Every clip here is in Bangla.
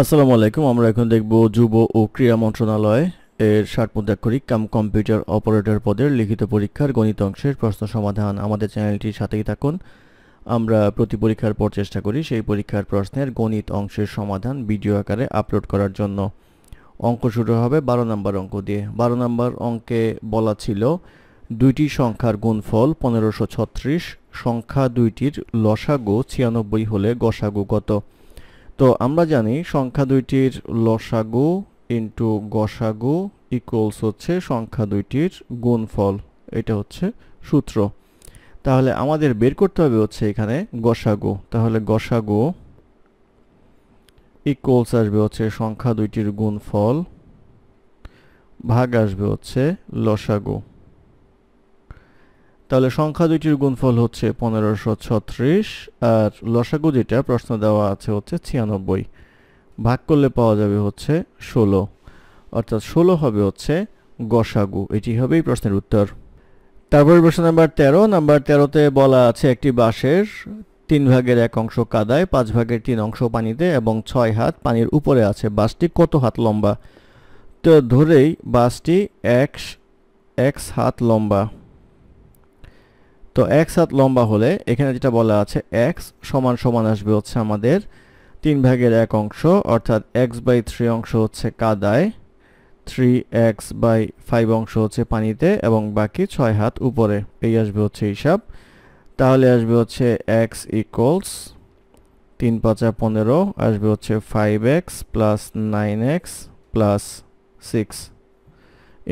আসসালামু আলাইকুম। আমরা এখন দেখব যুব ও ক্রীড়া মন্ত্রণালয় এর ষাটমুদ্রাক্ষরিক কম্পিউটার অপারেটর পদের লিখিত পরীক্ষার গণিত অংশের প্রশ্ন সমাধান। আমাদের চ্যানেলটির সাথেই থাকুন। আমরা প্রতি পরীক্ষার পর চেষ্টা করি সেই পরীক্ষার প্রশ্নের গণিত অংশের সমাধান ভিডিও আকারে আপলোড করার জন্য। অঙ্ক শুরু হবে 12 নম্বর অঙ্ক দিয়ে। 12 নম্বর অঙ্কে বলা ছিল দুইটি সংখ্যার গুণফল 1536, সংখ্যা দুইটির লসাগু 96 হলে গসাগু কত? তো আমরা জানি সংখ্যা দুইটির লসাগু ইন্টু গসাগু ইকুয়ালস হচ্ছে সংখ্যা দুইটির গুণফল। এটা হচ্ছে সূত্র। তাহলে আমাদের বের করতে হবে হচ্ছে এখানে গসাগু। তাহলে গসাগু ইকুয়ালস আসবে হচ্ছে সংখ্যা দুইটির গুণফল ভাগ আসবে হচ্ছে লসাগু। তাহলে সংখ্যা দুইটির গুণফল হচ্ছে 1536 আর লসাগু যেটা প্রশ্ন দেওয়া আছে হচ্ছে 96। ভাগ করলে পাওয়া যাবে হচ্ছে 16, অর্থাৎ 16 হবে হচ্ছে গসাগু। এটি হবে এই প্রশ্নের উত্তর। তারপর প্রশ্ন নাম্বার 13। নাম্বার 13তে বলা আছে একটি বাঁশের 3 ভাগের 1 অংশ কাদায়, 5 ভাগের 3 অংশ পানিতে এবং 6 হাত পানির উপরে আছে। বাঁশটি কত হাত লম্বা? তো ধরেই বাঁশটি x হাত লম্বা। তো x হাত লম্বা হলে এখানে যেটা বলা আছে x সমান সমান আসবে হচ্ছে আমাদের 3 ভাগের 1 অংশ, অর্থাৎ x/3 অংশ হচ্ছে কাদায়, 3x/5 অংশ হচ্ছে পানিতে এবং বাকি 6 হাত উপরে। এই আসবে হচ্ছে হিসাব। তাহলে আসবে হচ্ছে x ইকুয়ালস 3 5 15 আসবে হচ্ছে 5x plus 9x plus 6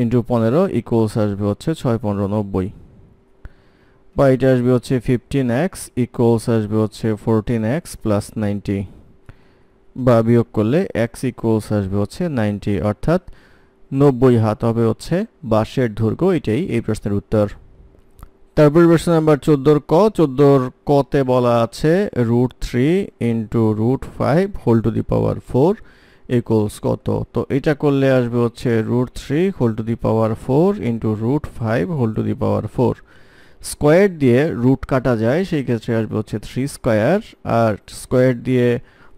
into 15 equals আসবে হচ্ছে 6 15 90, বা এটা আসবে হচ্ছে 15x ইকুয়ালস আসবে হচ্ছে 14x প্লাস 90, বা বিয়োগ করলে x ইকুয়ালস আসবে হচ্ছে 90, অর্থাৎ 90 হাত হবে হচ্ছে বাঁশের দৈর্ঘ্য। এটাই এই প্রশ্নের উত্তর। তারপর প্রশ্ন নাম্বার 14 ক। 14 কতে বলা আছে √3 into √5 whole to the power 4 equals কত? তো এটা করলে আসবে হচ্ছে √3 whole to the power 4 into √5 whole to the power 4। Square দিয়ে রুট কাটা যায়, সেই ক্ষেত্রে আসবে হচ্ছে 3 স্কোয়ার, আর স্কোয়ার দিয়ে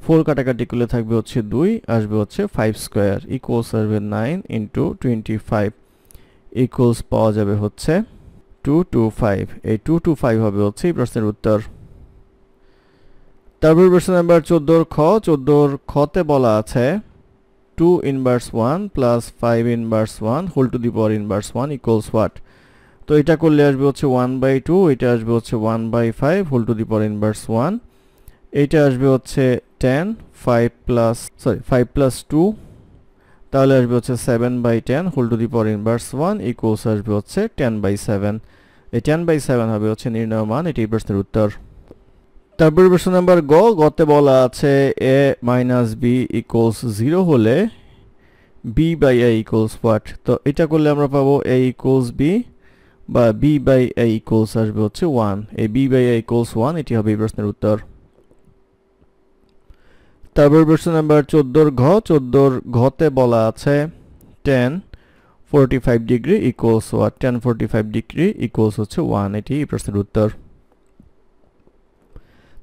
4 কাটাকাটি করলে থাকবে হচ্ছে 2, আসবে হচ্ছে 5 স্কোয়ার ইকুয়ালস আসবে 9 ইন্টু 25 ইকুয়ালস পাওয়া যাবে হচ্ছে 225। এই 225 হবে হচ্ছে এই প্রশ্নের উত্তর। তারপর প্রশ্ন নাম্বার 14 খ। 14 খতে বলা আছে 2 inverse 1 plus 5 inverse 1 whole to the power inverse 1 equals what? তো এটা করলে আসবে হচ্ছে 1/2, এটা আসবে হচ্ছে 1/5 whole to the power inverse 1, এইটা আসবে হচ্ছে 10 5 প্লাস 2, তাহলে আসবে হচ্ছে 7/10 whole to the power inverse 1 equals আসবে হচ্ছে 10/7। এই 10/7 হবে হচ্ছে নির্ণয় মান। এটি প্রশ্নের উত্তর। তারপর প্রশ্ন নাম্বার গ। গতে বলা আছে a মাইনাস b ইকুয়ালস 0 হলে b/a ইকুয়ালস হোয়াট? তো এটা করলে আমরা পাবো a ইকুয়ালস b, বা b/a ইকুয়ালস আসবে হচ্ছে 1। এই b/a ইকুয়ালস 1, এটি হবে এই প্রশ্নের উত্তর। তারপর প্রশ্ন নাম্বার 14 ঘ। 14 ঘতে বলা আছে tan 45 degree equals what? tan 45 degree equals হচ্ছে 1। এটি এই প্রশ্নের উত্তর।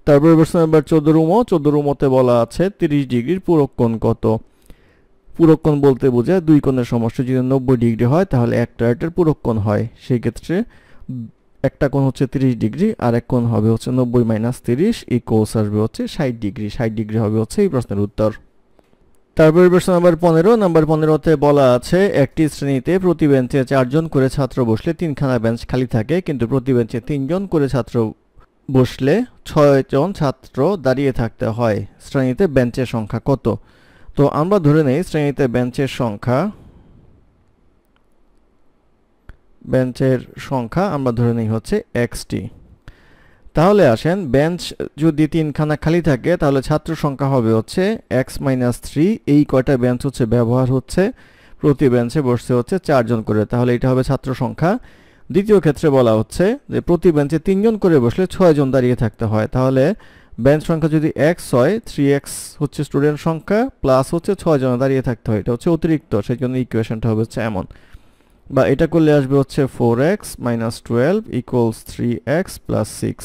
তারপর প্রশ্ন নাম্বার 14 উম। 14 উমতে বলা আছে 30 ডিগ্রির পূরক কোণ কত? পূরক কোণ বলতে বোঝায় দুই কোণের সমষ্টি যদি 90 ডিগ্রি হয় তাহলে একটা এটার পূরক কোণ হয়। সেই ক্ষেত্রে একটা কোণ হচ্ছে 30 ডিগ্রি আর এক কোণ হবে হচ্ছে 90 মাইনাস 30 ইকুয়ালস আসবে হচ্ছে 60 ডিগ্রি। 60 ডিগ্রি হবে হচ্ছে এই প্রশ্নের উত্তর। তারপরে প্রশ্ন নাম্বার 15। নাম্বার 15তে বলা আছে একটি শ্রেণীতে প্রতি বেঞ্চে 4 জন করে ছাত্র বসলে 3খানা বেঞ্চ খালি থাকে, কিন্তু প্রতি বেঞ্চে 3 জন করে ছাত্র বসলে 6 জন ছাত্র দাঁড়িয়ে থাকতে হয়। শ্রেণীতে বেঞ্চের সংখ্যা কত? তো আমরা ধরে নেই শ্রেণীতে বেঞ্চের সংখ্যা আমরা ধরে নেই হচ্ছে xt। তাহলে আসেন বেঞ্চ যদি 3খানা খালি থাকে তাহলে ছাত্র সংখ্যা হবে হচ্ছে x-3। এই কয়টা বেঞ্চ হচ্ছে ব্যবহার হচ্ছে, প্রতি বেঞ্চে বসছে হচ্ছে 4 জন করে, তাহলে এটা হবে ছাত্র সংখ্যা। দ্বিতীয় ক্ষেত্রে বলা হচ্ছে যে প্রতি বেঞ্চে 3 জন করে বসলে 6 জন দাঁড়িয়ে থাকতে হয়। তাহলে বেঞ্চ সংখ্যা যদি x হয় 3x হচ্ছে স্টুডেন্ট সংখ্যা প্লাস হচ্ছে 6 জন দাঁড়িয়ে থাকতে হয়, এটা হচ্ছে অতিরিক্ত, সেই জন্য ইকুয়েশনটা হবে হচ্ছে এমন। বা এটা করলে আসবে হচ্ছে 4x minus 12 equals 3x plus 6,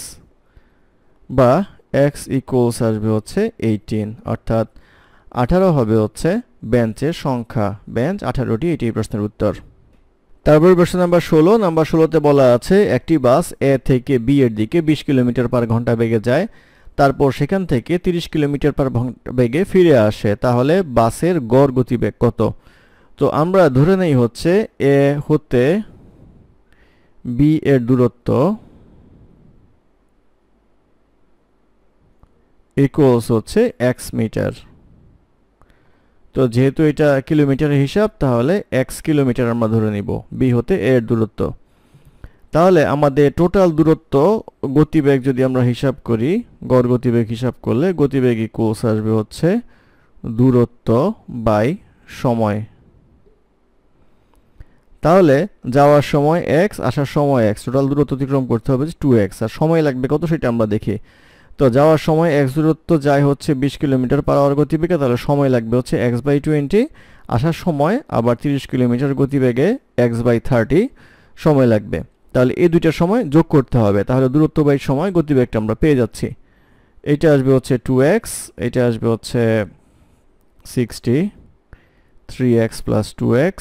বা x ইকুয়ালস আসবে হচ্ছে 18, অর্থাৎ 18 হবে হচ্ছে বেঞ্চের সংখ্যা, বেঞ্চ 18টি, এটি এই প্রশ্নের উত্তর। তারপর প্রশ্ন নাম্বার 16, নাম্বার 16তে বলা আছে একটি বাস এ থেকে বি এর দিকে 20 কিলোমিটার পার ঘন্টা বেগে যায়, তারপর সেখান থেকে 30 কিলোমিটার পার ঘন্টা বেগে ফিরে আসে, তাহলে বাসের গড় গতিবেগ কত? তো আমরা ধরে নেই হচ্ছে এ হতে বি এর দূরত্ব ইকুয়ালস হচ্ছে x মিটার। তো যেহেতু এটা কিলোমিটারের হিসাব, তাহলে x কিলোমিটার আমরা ধরে নিব বি হতে এ এর দূরত্ব। তাহলে আমাদের টোটাল দূরত্ব গতিবেগ যদি আমরা হিসাব করি, গড় গতিবেগ হিসাব করলে গতিবেগ ইকুয়ালস আসবে হচ্ছে দূরত্ব বাই সময়। তাহলে যাওয়ার সময় x, আসার সময় x, টোটাল দূরত্ব অতিক্রম করতে হবে 2x, আর সময় লাগবে কত সেটা আমরা দেখি। তো যাওয়ার সময় x দূরত্ব যায় হচ্ছে 20 কিলোমিটার পার আওয়ার গতিবেগে, তাহলে সময় লাগবে হচ্ছে x/20। আসার সময় আবার 30 কিলোমিটার গতিবেগে x/30 সময় লাগবে। তাহলে এই দুইটার সময় যোগ করতে হবে, তাহলে দূরত্ব বাই সময় গতিবেগটা আমরা পেয়ে যাচ্ছি। এটা আসবে হচ্ছে 2x, এটা আসবে হচ্ছে 60, 3x প্লাস 2x,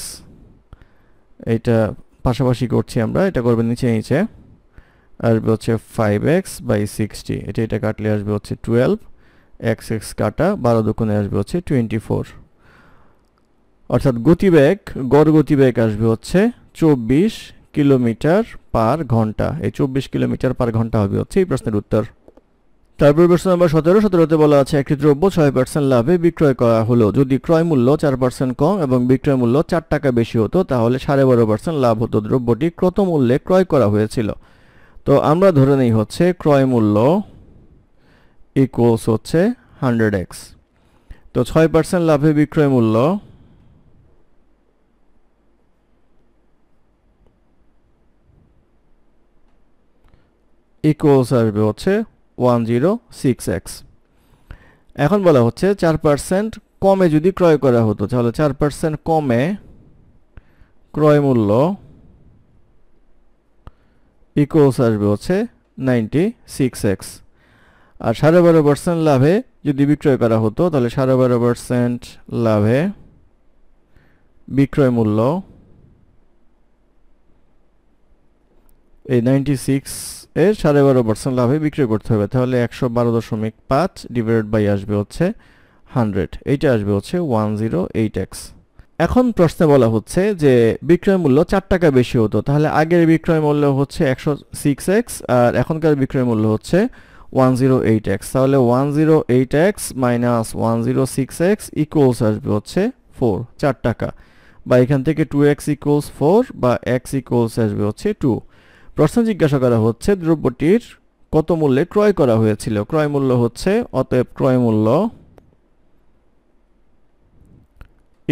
এটা পাশাপাশি করছি আমরা, এটা করবে নিচে নিচে, আসবে হচ্ছে 5x/60, এটা কাটলে আসবে হচ্ছে 12, x কাটা 12 দুগুণে আসবে হচ্ছে 24। অর্থাৎ গতিবেগ, গড় গতিবেগ আসবে হচ্ছে 24 কিলোমিটার পার ঘন্টা। এই 24 কিলোমিটার পার ঘন্টা হবে হচ্ছে এই প্রশ্নের উত্তর। তারপর প্রশ্ন নাম্বার 17, 17তে বলা আছে একটি দ্রব্য 6% লাভে বিক্রয় করা হলো, যদি ক্রয় মূল্য 4% কম এবং বিক্রয় মূল্য 4 টাকা বেশি হতো, তাহলে 12.5% লাভ হতো। দ্রব্যটি কত মূল্যে ক্রয় করা হয়েছিল? তো আমরা ধরে নেই হচ্ছে ক্রয় মূল্য ইকুয়ালস হচ্ছে 100x। তো 6% লাভে বিক্রয় মূল্য ইকুয়ালস আসবে হচ্ছে 106x। এখন বলা হচ্ছে 4% কমে যদি ক্রয় করা হতো, তাহলে 4% কমে ক্রয় মূল্য ইকুয়ালস আসবে হচ্ছে 96x। আর 12.5% লাভে যদি বিক্রয় করা হতো, তাহলে 12.5% লাভে বিক্রয় মূল্য এই 96 এর 12.5% লাভে বিক্রয় করতে হবে, তাহলে 112.5 ডিভাইডেড বাই আসবে হচ্ছে 100, এইটা আসবে হচ্ছে 108x। এখন প্রশ্নে বলা হচ্ছে যে বিক্রয় মূল্য 4 টাকা বেশি হতো, তাহলে আগের বিক্রয় মূল্য হচ্ছে 106x আর এখনকার বিক্রয় মূল্য হচ্ছে 108x, তাহলে 108x মাইনাস 106x ইকুয়ালস আসবে হচ্ছে 4 টাকা, বা এখান থেকে 2x ইকুয়ালস 4 বা x ইকুয়ালস আসবে হচ্ছে 2। প্রশ্ন জিজ্ঞাসা করা হচ্ছে দ্রব্যটির কত মূল্যে ক্রয় করা হয়েছিল? ক্রয় মূল্য হচ্ছে, অতএব ক্রয় মূল্য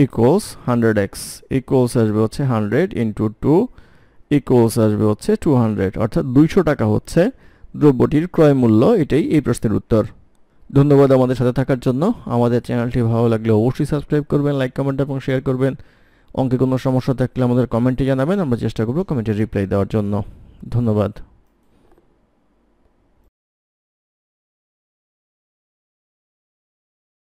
ইকুয়ালস 100x ইকুয়ালস আসবে হচ্ছে 100 ইন্টু 2 ইকুয়ালস আসবে হচ্ছে 200, অর্থাৎ 200 টাকা হচ্ছে দ্রব্যটির ক্রয় মূল্য। এটাই এই প্রশ্নের উত্তর। ধন্যবাদ আমাদের সাথে থাকার জন্য। আমাদের চ্যানেলটি ভালো লাগলে অবশ্যই সাবস্ক্রাইব করবেন, লাইক, কমেন্ট এবং শেয়ার করবেন। অঙ্কে কোনো সমস্যা থাকলে আমাদের কমেন্টে জানাবেন, আমরা চেষ্টা করব কমেন্টে রিপ্লাই দেওয়ার জন্য। ধন্যবাদ।